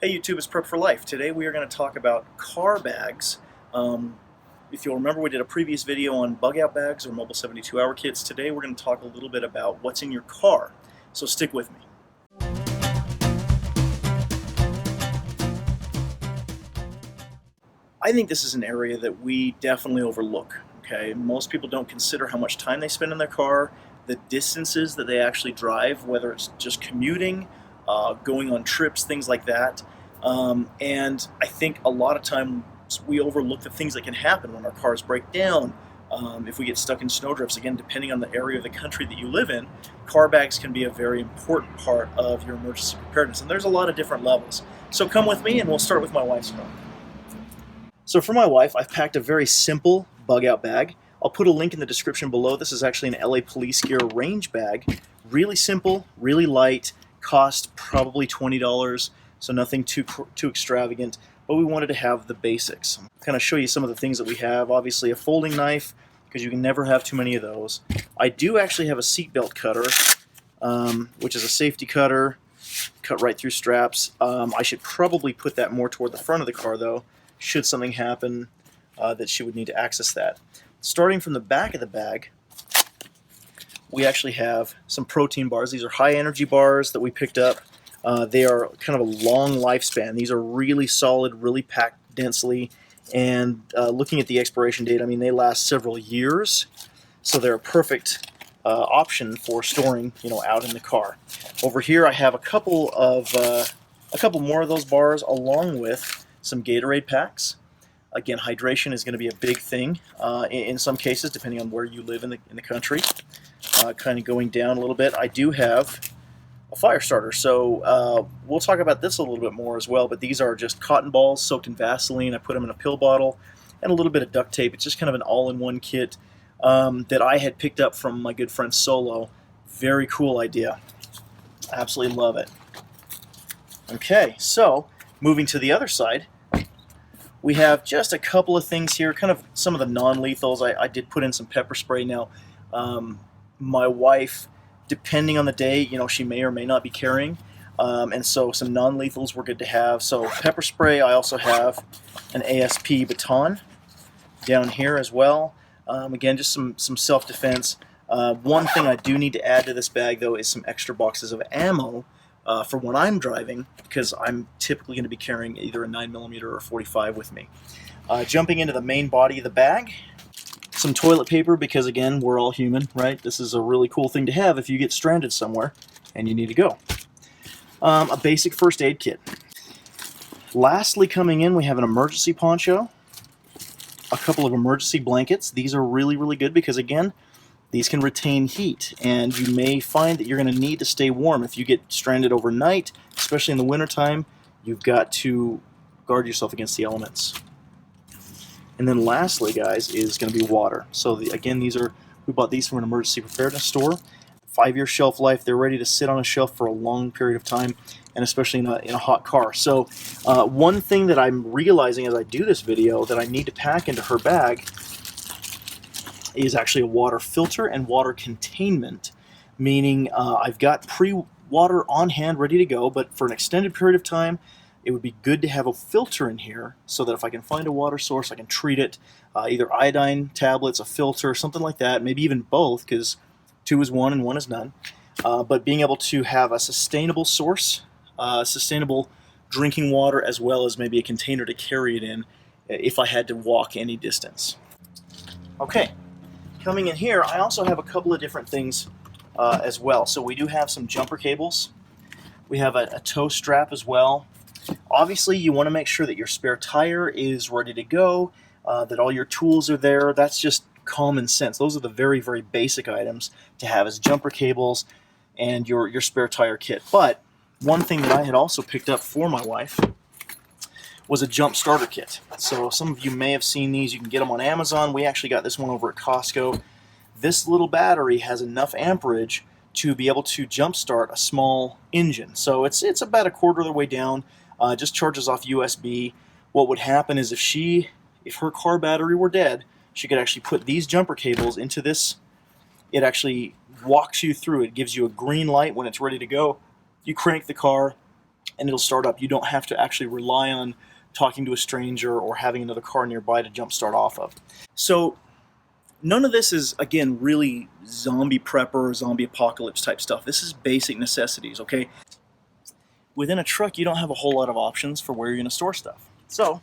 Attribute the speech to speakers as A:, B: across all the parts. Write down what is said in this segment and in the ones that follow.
A: Hey YouTube, it's Prep for Life. Today we are going to talk about car bags. If you'll remember, we did a previous video on bug out bags or mobile 72-hour kits. Today we're going to talk a little bit about what's in your car. So stick with me. I think this is an area that we definitely overlook. Okay, most people don't consider how much time they spend in their car, the distances that they actually drive, whether it's just commuting, going on trips, things like that. And I think a lot of times we overlook the things that can happen when our cars break down. If we get stuck in snowdrifts, again, depending on the area of the country that you live in, car bags can be a very important part of your emergency preparedness. And there's a lot of different levels. So come with me and we'll start with my wife's car. So for my wife, I've packed a very simple bug out bag. I'll put a link in the description below. This is actually an LA Police Gear range bag. Really simple, really light, cost probably $20, so nothing too extravagant, but we wanted to have the basics. I'll kind of show you some of the things that we have. Obviously a folding knife, because you can never have too many of those. I do actually have a seatbelt cutter, which is a safety cutter, cut right through straps. I should probably put that more toward the front of the car though, should something happen that she would need to access that. Starting from the back of the bag, we actually have some protein bars. These are high energy bars that we picked up. They are kind of a long lifespan. These are really solid, really packed densely, and looking at the expiration date, I mean, they last several years, so they're a perfect option for storing, out in the car. Over here, I have a couple more of those bars, along with some Gatorade packs. Again, hydration is going to be a big thing in some cases, depending on where you live in the country. Kind of going down a little bit, I do have a fire starter, so we'll talk about this a little bit more as well, but these are just cotton balls soaked in Vaseline. I put them in a pill bottle and a little bit of duct tape. It's just kind of an all-in-one kit that I had picked up from my good friend Solo. Very cool idea. Absolutely love it. Okay, so moving to the other side, we have just a couple of things here, kind of some of the non-lethals. I did put in some pepper spray. Now, my wife, depending on the day, she may or may not be carrying, and so some non-lethals were good to have. So pepper spray, I also have an ASP baton down here as well. Again, just some self-defense. One thing I do need to add to this bag, though, is some extra boxes of ammo for when I'm driving, because I'm typically going to be carrying either a 9mm or a 45 with me. Jumping into the main body of the bag, some toilet paper, because again, we're all human, right? This is a really cool thing to have if you get stranded somewhere and you need to go. A basic first aid kit. Lastly, coming in, we have an emergency poncho, a couple of emergency blankets. These are really, really good because, again, these can retain heat, and you may find that you're going to need to stay warm. If you get stranded overnight, especially in the wintertime, you've got to guard yourself against the elements. And then lastly, guys, is going to be water. So again, we bought these from an emergency preparedness store. 5-year shelf life. They're ready to sit on a shelf for a long period of time, and especially in a hot car. So one thing that I'm realizing as I do this video that I need to pack into her bag is actually a water filter and water containment, meaning I've got pre-water on hand ready to go, but for an extended period of time, it would be good to have a filter in here so that if I can find a water source, I can treat it, either iodine tablets, a filter, something like that, maybe even both, because 2 is 1 and 1 is none. But being able to have a sustainable source, sustainable drinking water, as well as maybe a container to carry it in if I had to walk any distance. Okay, coming in here, I also have a couple of different things as well. So we do have some jumper cables. We have a tow strap as well. Obviously, you want to make sure that your spare tire is ready to go, that all your tools are there. That's just common sense. Those are the very, very basic items to have, as jumper cables and your spare tire kit. But one thing that I had also picked up for my wife was a jump starter kit. So some of you may have seen these. You can get them on Amazon. We actually got this one over at Costco. This little battery has enough amperage to be able to jump start a small engine. So it's about a quarter of the way down. Just charges off USB. What would happen is if her car battery were dead, she could actually put these jumper cables into this. It actually walks you through. It gives you a green light when it's ready to go. You crank the car, and it'll start up. You don't have to actually rely on talking to a stranger or having another car nearby to jump start off of. So none of this is, again, really zombie prepper or zombie apocalypse type stuff. This is basic necessities, okay? Within a truck, you don't have a whole lot of options for where you're going to store stuff. So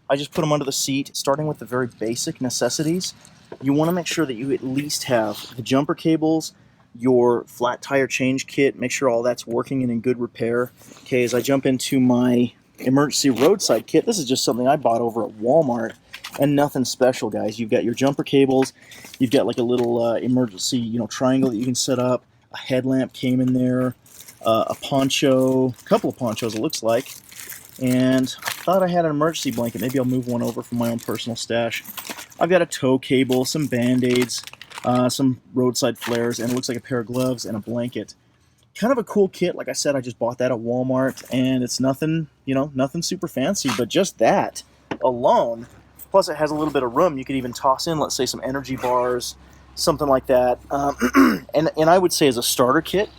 A: I just put them under the seat, starting with the very basic necessities. You want to make sure that you at least have the jumper cables, your flat tire change kit, make sure all that's working and in good repair. Okay, as I jump into my emergency roadside kit, this is just something I bought over at Walmart, and nothing special, guys. You've got your jumper cables, you've got like a little emergency, triangle that you can set up, a headlamp came in there, a poncho, a couple of ponchos it looks like, and I thought I had an emergency blanket. Maybe I'll move one over from my own personal stash. I've got a tow cable, some Band-Aids, some roadside flares, and it looks like a pair of gloves and a blanket. Kind of a cool kit. Like I said, I just bought that at Walmart, and it's nothing, nothing super fancy, but just that alone, plus it has a little bit of room. You could even toss in, let's say, some energy bars, something like that. And I would say as a starter kit,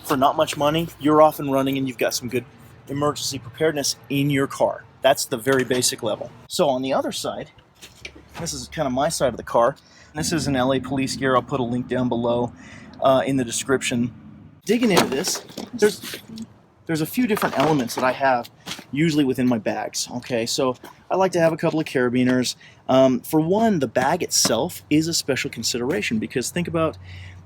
A: for not much money, you're off and running, and you've got some good emergency preparedness in your car. That's the very basic level. So on the other side, this is kind of my side of the car. This is an LA police gear. I'll put a link down below in the description. Digging into this, there's a few different elements that I have usually within my bags. Okay, so I like to have a couple of carabiners. For one, the bag itself is a special consideration, because think about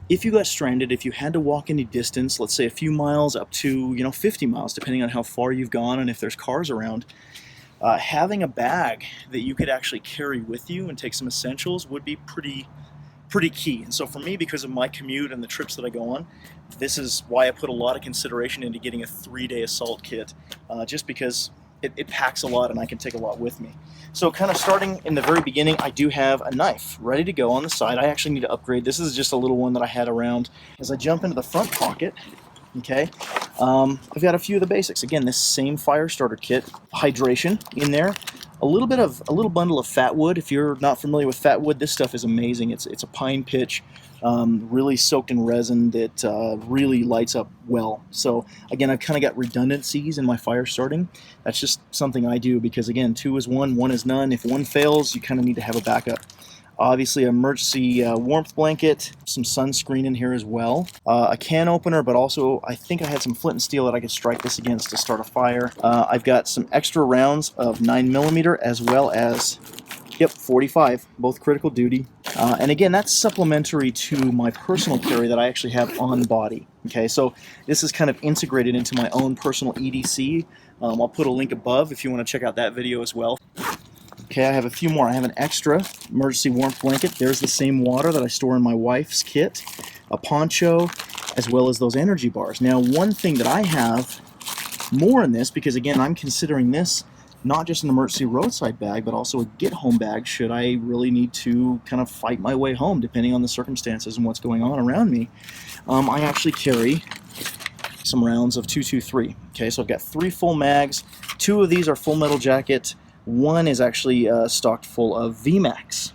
A: if you got stranded, if you had to walk any distance, let's say a few miles up to 50 miles, depending on how far you've gone and if there's cars around. Having a bag that you could actually carry with you and take some essentials would be pretty key. And so for me, because of my commute and the trips that I go on, this is why I put a lot of consideration into getting a 3-day assault kit, just because it packs a lot and I can take a lot with me. So kind of starting in the very beginning, I do have a knife ready to go on the side. I actually need to upgrade. This is just a little one that I had around. As I jump into the front pocket, okay, I've got a few of the basics. Again, this same fire starter kit, hydration in there, a little bundle of fat wood. If you're not familiar with fat wood, this stuff is amazing. It's a pine pitch, really soaked in resin that really lights up well. So again, I've kind of got redundancies in my fire starting. That's just something I do because, again, 2 is 1, 1 is none. If one fails, you kind of need to have a backup. Obviously, an emergency warmth blanket, some sunscreen in here as well, a can opener, but also I think I had some flint and steel that I could strike this against to start a fire. I've got some extra rounds of 9mm as well as, 45, both critical duty. And again, that's supplementary to my personal carry that I actually have on body. Okay, so this is kind of integrated into my own personal EDC. I'll put a link above if you want to check out that video as well. Okay, I have a few more. I have an extra emergency warmth blanket. There's the same water that I store in my wife's kit, a poncho, as well as those energy bars. Now, one thing that I have more in this, because again, I'm considering this not just an emergency roadside bag, but also a get-home bag should I really need to kind of fight my way home, depending on the circumstances and what's going on around me. I actually carry some rounds of 223. Okay, so I've got 3 full mags. 2 of these are full metal jacket. 1 is actually stocked full of VMAX.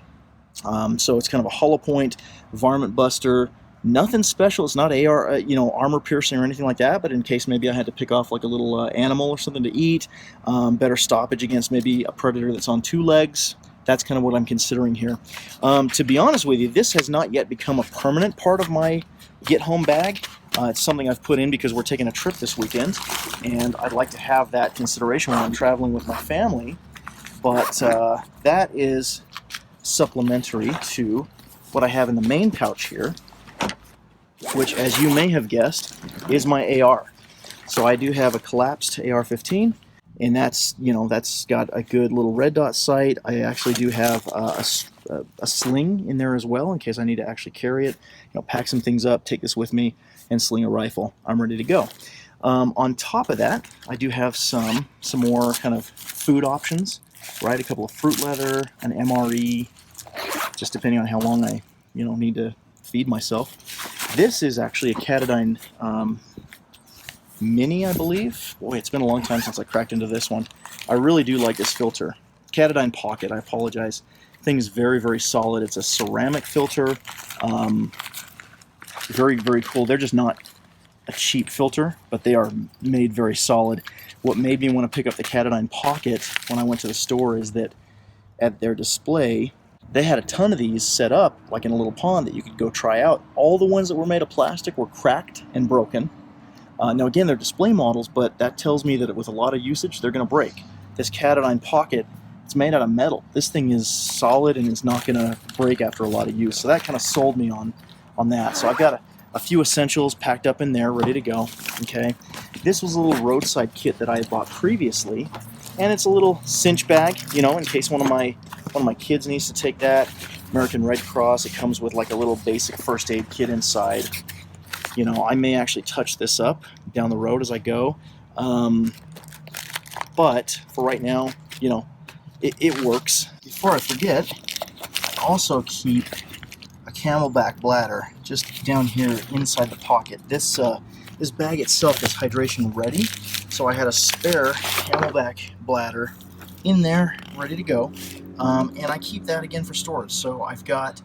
A: So it's kind of a hollow point, varmint buster, nothing special. It's not AR, armor piercing or anything like that, but in case maybe I had to pick off like a little animal or something to eat, better stoppage against maybe a predator that's on 2 legs. That's kind of what I'm considering here. To be honest with you, this has not yet become a permanent part of my get-home bag. It's something I've put in because we're taking a trip this weekend, and I'd like to have that consideration when I'm traveling with my family. But that is supplementary to what I have in the main pouch here, which, as you may have guessed, is my AR. So I do have a collapsed AR-15, and that's got a good little red dot sight. I actually do have a sling in there as well in case I need to actually carry it, pack some things up, take this with me, and sling a rifle. I'm ready to go. On top of that, I do have some more kind of food options. Right, a couple of fruit leather, an MRE, just depending on how long I, need to feed myself. This is actually a Katadyn Mini, I believe. Boy, it's been a long time since I cracked into this one. I really do like this filter. Katadyn Pocket, I apologize. Thing is very, very solid. It's a ceramic filter. Very, very cool. They're just not a cheap filter, but they are made very solid. What made me want to pick up the Katadyn Pocket when I went to the store is that at their display, they had a ton of these set up, like in a little pond that you could go try out. All the ones that were made of plastic were cracked and broken. Now again, they're display models, but that tells me that with a lot of usage, they're going to break. This Katadyn Pocket, it's made out of metal. This thing is solid and is not going to break after a lot of use. So that kind of sold me on that. So I've got a few essentials packed up in there, ready to go. Okay, this was a little roadside kit that I had bought previously, and it's a little cinch bag, you know, in case one of my kids needs to take that. American Red Cross. It comes with like a little basic first aid kit inside. You know, I may actually touch this up down the road as I go, but for right now, you know, it works. Before I forget, I also keep a Camelback bladder just down here inside the pocket. This bag itself is hydration ready, so I had a spare Camelback bladder in there ready to go, and I keep that again for storage. So I've got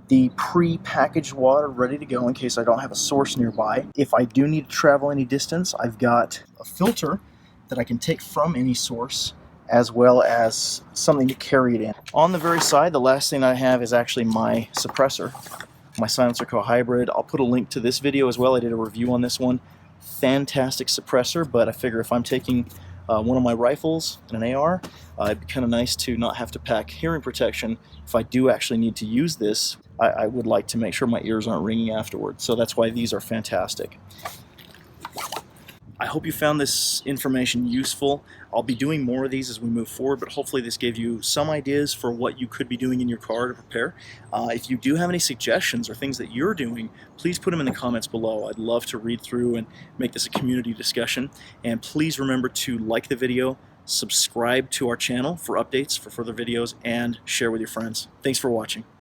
A: the pre-packaged water ready to go in case I don't have a source nearby. If I do need to travel any distance, I've got a filter that I can take from any source, as well as something to carry it in. On the very side, the last thing I have is actually my suppressor, my Silencer Co. Hybrid. I'll put a link to this video as well. I did a review on this one. Fantastic suppressor, but I figure if I'm taking one of my rifles and an AR, it'd be kind of nice to not have to pack hearing protection. If I do actually need to use this, I would like to make sure my ears aren't ringing afterwards. So that's why these are fantastic. I hope you found this information useful. I'll be doing more of these as we move forward, but hopefully this gave you some ideas for what you could be doing in your car to prepare. If you do have any suggestions or things that you're doing, please put them in the comments below. I'd love to read through and make this a community discussion. And please remember to like the video, subscribe to our channel for updates for further videos, and share with your friends. Thanks for watching.